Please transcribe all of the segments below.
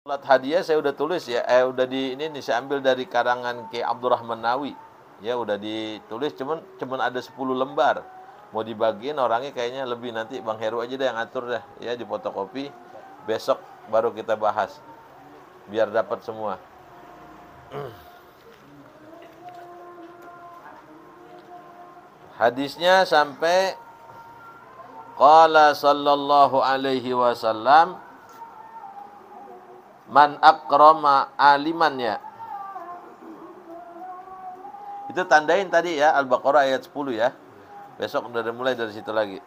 Surat hadiah saya udah tulis ya, udah di ini nih, saya ambil dari karangan Ki Abdurrahman Nawi. Ya udah ditulis, cuman ada 10 lembar. Mau dibagiin orangnya kayaknya lebih, nanti Bang Heru aja deh yang atur dah ya, di fotokopi. Besok baru kita bahas. Biar dapat semua. Hadisnya sampai qala sallallahu alaihi wasallam man akrama aliman ya. Itu tandain tadi ya, Al-Baqarah ayat 10 ya. Besok udah mulai dari situ lagi.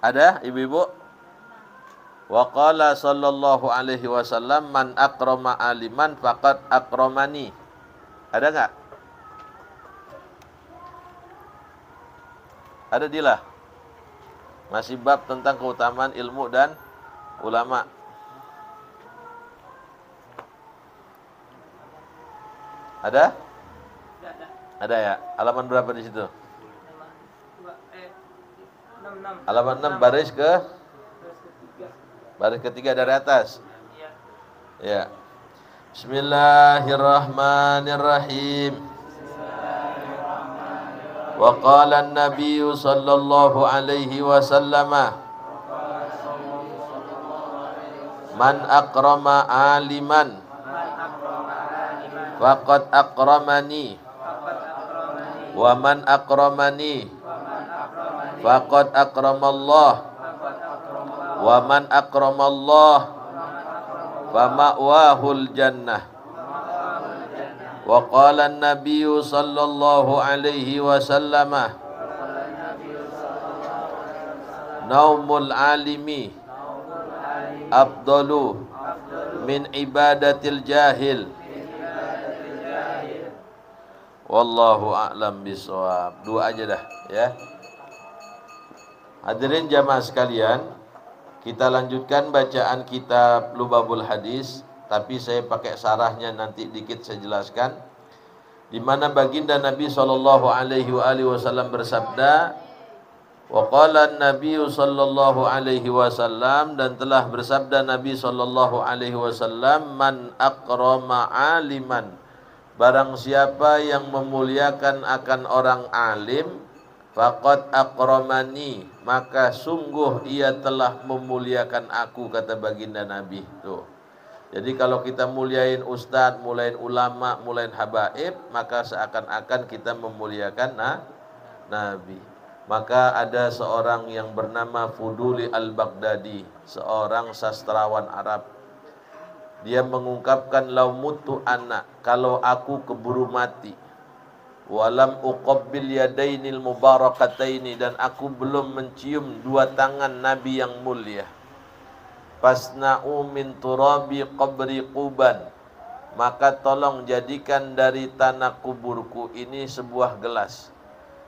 Ada ibu-ibu? Wa qala sallallahu alaihi wasallam man akrama aliman faqad akramani. Ada enggak? Ada Dilah. Masih bab tentang keutamaan ilmu dan ulama. Ada? Ada ya. Halaman berapa di situ? Halaman 6 baris ketiga dari atas. Ya. Bismillahirrahmanirrahim. Wa qala an-nabiy sallallahu alaihi wasallam man akrama aliman faqad akramani wa man akramani faqad akramallah wa man akramallah fa ma'wahul jannah. Wa qala an-nabiy sallallahu alaihi wasallam naumul alimi afdalu min ibadatil jahil. Wallahu a'lam bishawab. Dua aja dah ya. Hadirin jamaah sekalian, kita lanjutkan bacaan kitab Lubabul Hadis, tapi saya pakai sarahnya nanti dikit saya jelaskan. Di mana baginda Nabi sallallahu alaihi wasallam bersabda, wa qala an-nabiy sallallahu alaihi wasallam, dan telah bersabda Nabi sallallahu alaihi wasallam, man akrama aliman, barang siapa yang memuliakan akan orang alim, faqad akramani, maka sungguh ia telah memuliakan aku, kata baginda Nabi. Tuh. Jadi kalau kita muliain ustadz, muliain ulama, muliain habaib, maka seakan-akan kita memuliakan Nabi. Maka ada seorang yang bernama Fuduli al-Baghdadi, seorang sastrawan Arab. Dia mengungkapkan, lau mutu anak, kalau aku keburu mati, walam uqabbil yadainil mubarakataini, dan aku belum mencium dua tangan Nabi yang mulia, fasna'u min turabi qabri Quban, maka tolong jadikan dari tanah kuburku ini sebuah gelas.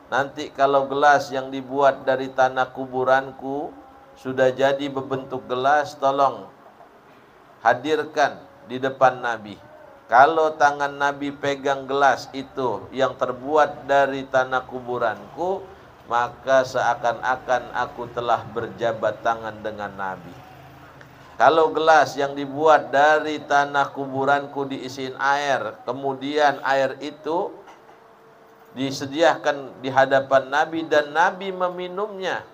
Nanti kalau gelas yang dibuat dari tanah kuburanku sudah jadi berbentuk gelas, tolong hadirkan di depan Nabi. Kalau tangan Nabi pegang gelas itu yang terbuat dari tanah kuburanku, maka seakan-akan aku telah berjabat tangan dengan Nabi. Kalau gelas yang dibuat dari tanah kuburanku diisiin air, kemudian air itu disediakan di hadapan Nabi dan Nabi meminumnya,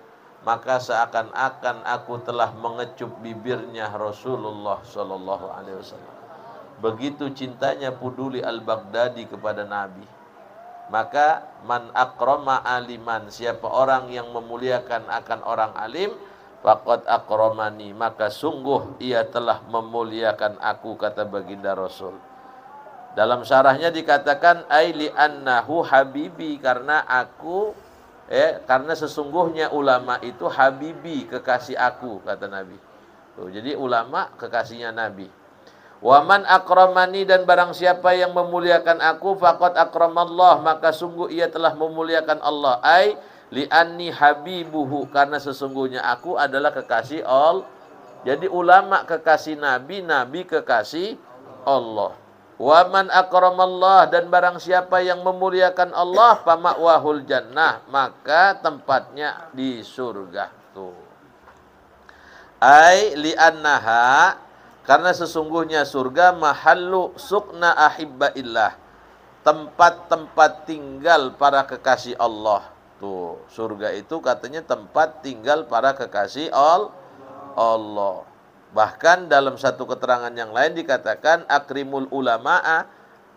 maka seakan-akan aku telah mengecup bibirnya Rasulullah sallallahu alaihi wasallam. Begitu cintanya Fuduli al-Baghdadi kepada Nabi. Maka man akrama aliman, siapa orang yang memuliakan akan orang alim, faqad akramani, maka sungguh ia telah memuliakan aku, kata baginda Rasul. Dalam syarahnya dikatakan ai li annahu habibi, karena aku karena sesungguhnya ulama itu habibi, kekasih aku, kata Nabi. Tuh, jadi ulama kekasihnya Nabi. Wa man akramani, dan barang siapa yang memuliakan aku, faqad akramallah, maka sungguh ia telah memuliakan Allah. Ai li anni habibuhu, karena sesungguhnya aku adalah kekasih Allah. Jadi ulama kekasih Nabi, Nabi kekasih Allah. Wa man akramallah, dan barang siapa yang memuliakan Allah, fama'wahul jannah, maka tempatnya di surga. Tuh. Ai li'annaha, karena sesungguhnya surga mahallu sukna ahibbaillah, tempat-tempat tinggal para kekasih Allah. Tuh, surga itu katanya tempat tinggal para kekasih Allah. Bahkan dalam satu keterangan yang lain dikatakan akrimul ulama'a,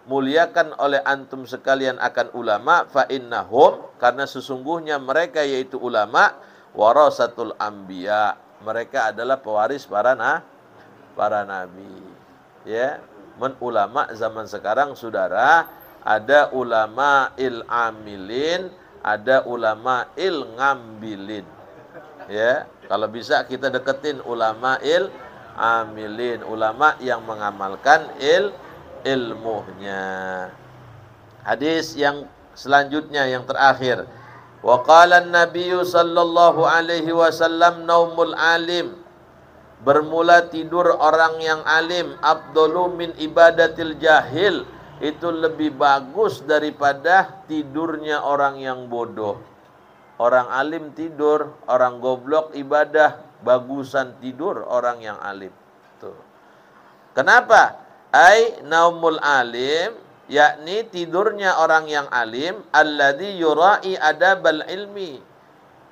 muliakan oleh antum sekalian akan ulama, fa innahum, karena sesungguhnya mereka yaitu ulama, warasatul anbiya, mereka adalah pewaris para nabi. Ya, ulama zaman sekarang saudara, ada ulama amilin, ada ulama ngambilin. Ya, kalau bisa kita deketin ulama amilin, ulama yang mengamalkan ilmunya. Hadis yang selanjutnya yang terakhir. Wa qala an-nabiy sallallahu alaihi wasallam naumul alim, bermula tidur orang yang alim, afdalu min ibadatil jahil, itu lebih bagus daripada tidurnya orang yang bodoh. Orang alim tidur, orang goblok ibadah, bagusan tidur orang yang alim. Tuh. Kenapa? Ai naumul alim, yakni tidurnya orang yang alim, alladzi yura'i adabal ilmi,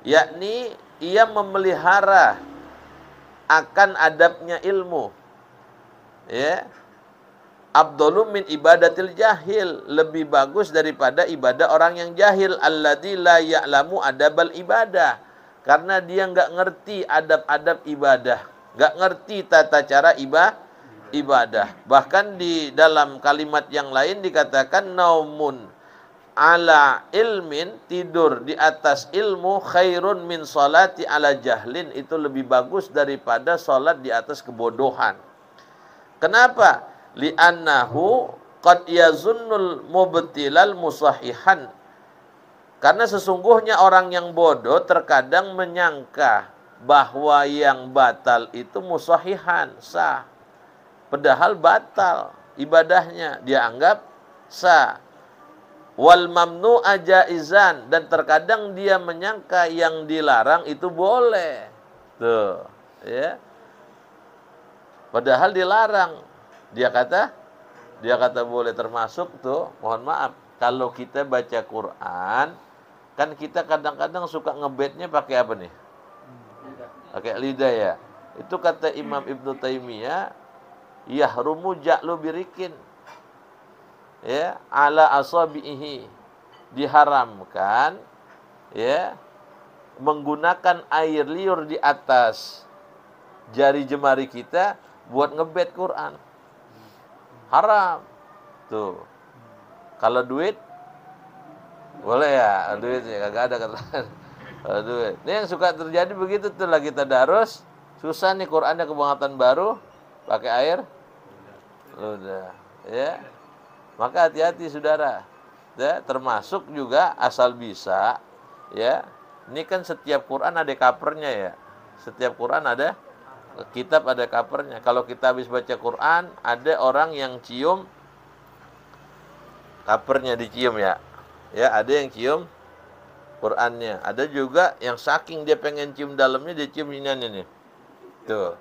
yakni ia memelihara akan adabnya ilmu. Ya. Afdalu min ibadatil jahil, lebih bagus daripada ibadah orang yang jahil, alladzi la ya'lamu adabal ibadah, karena dia enggak ngerti adab-adab ibadah, enggak ngerti tata cara ibadah. Bahkan di dalam kalimat yang lain dikatakan naumun ala ilmin, tidur di atas ilmu, khairun min salati ala jahlin, itu lebih bagus daripada salat di atas kebodohan. Kenapa? Li'annahu qad yazunnul mubtilal musahihan, karena sesungguhnya orang yang bodoh terkadang menyangka bahwa yang batal itu musahihan, sah, padahal batal ibadahnya, dia anggap sah. Wal mamnu ajaizan, dan terkadang dia menyangka yang dilarang itu boleh. Tuh, ya. Padahal dilarang. Dia kata boleh, termasuk tuh, mohon maaf, kalau kita baca Quran, kan kita kadang-kadang suka ngebetnya pakai apa nih? Pakai lidah ya. Itu kata Imam Ibnu Taimiyah, yahrumu ja'lu birikin, ya, ala asabihi, diharamkan ya menggunakan air liur di atas jari jemari kita buat ngebet Quran. Haram. Tuh. Kalau duit boleh ya, duit ya kagak ada kata. Kalau duit. Ini yang suka terjadi begitu tuh, lagi tadarus, susah nih Qur'annya kebangetan baru, pakai air udah, ya. Maka hati-hati saudara. Ya, termasuk juga asal bisa, ya. Ini kan setiap Quran ada covernya ya. Setiap Quran ada kitab, ada covernya. Kalau kita habis baca Quran, ada orang yang cium covernya, dicium ya. Ya, ada yang cium Qurannya. Ada juga yang saking dia pengen cium dalamnya, dia cium iniannya nih. Tuh.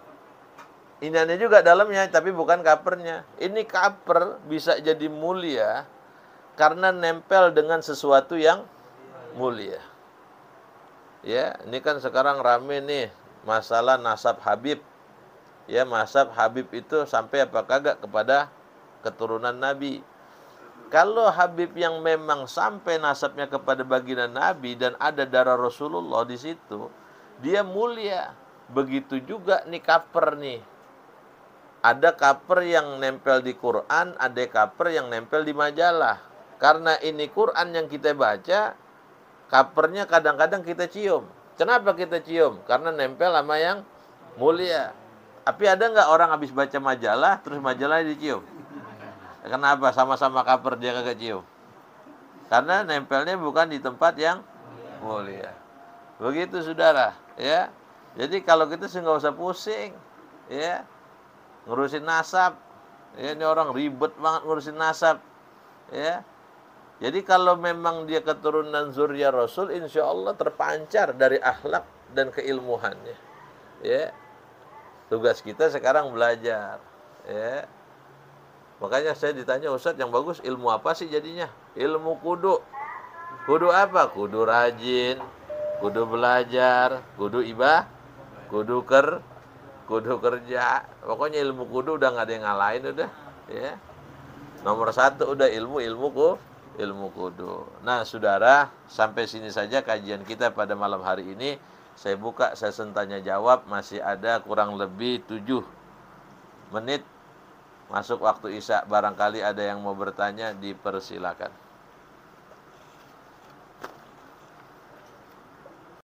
Iniannya juga dalamnya, tapi bukan covernya. Ini cover bisa jadi mulia karena nempel dengan sesuatu yang mulia. Ya, ini kan sekarang rame nih masalah nasab Habib. Ya, nasab Habib itu sampai apa kagak kepada keturunan Nabi. Kalau Habib yang memang sampai nasabnya kepada baginda Nabi dan ada darah Rasulullah di situ, dia mulia. Begitu juga nih cover nih. Ada cover yang nempel di Quran, ada cover yang nempel di majalah. Karena ini Quran yang kita baca, covernya kadang-kadang kita cium. Kenapa kita cium? Karena nempel sama yang mulia. Tapi ada nggak orang habis baca majalah, terus majalahnya dicium? Kenapa? Sama-sama cover dia kagak cium. Karena nempelnya bukan di tempat yang mulia. Begitu saudara, ya. Jadi kalau kita sih nggak usah pusing, ya, ngurusin nasab, Ya, ini orang ribet banget ngurusin nasab. Ya. Jadi kalau memang dia keturunan zuriat Rasul, insya Allah terpancar dari akhlak dan keilmuannya. Ya. Tugas kita sekarang belajar. Ya. Makanya saya ditanya, Ustadz yang bagus ilmu apa sih jadinya? Ilmu kudu. Kudu apa? Kudu rajin, kudu belajar, kudu kudu kerja. Pokoknya ilmu kudu udah nggak ada yang ngalahin udah. Ya. Nomor satu udah ilmu kudu. Nah, saudara, sampai sini saja kajian kita pada malam hari ini. Saya buka sesi tanya jawab, masih ada kurang lebih 7 menit masuk waktu Isya. Barangkali ada yang mau bertanya, dipersilakan.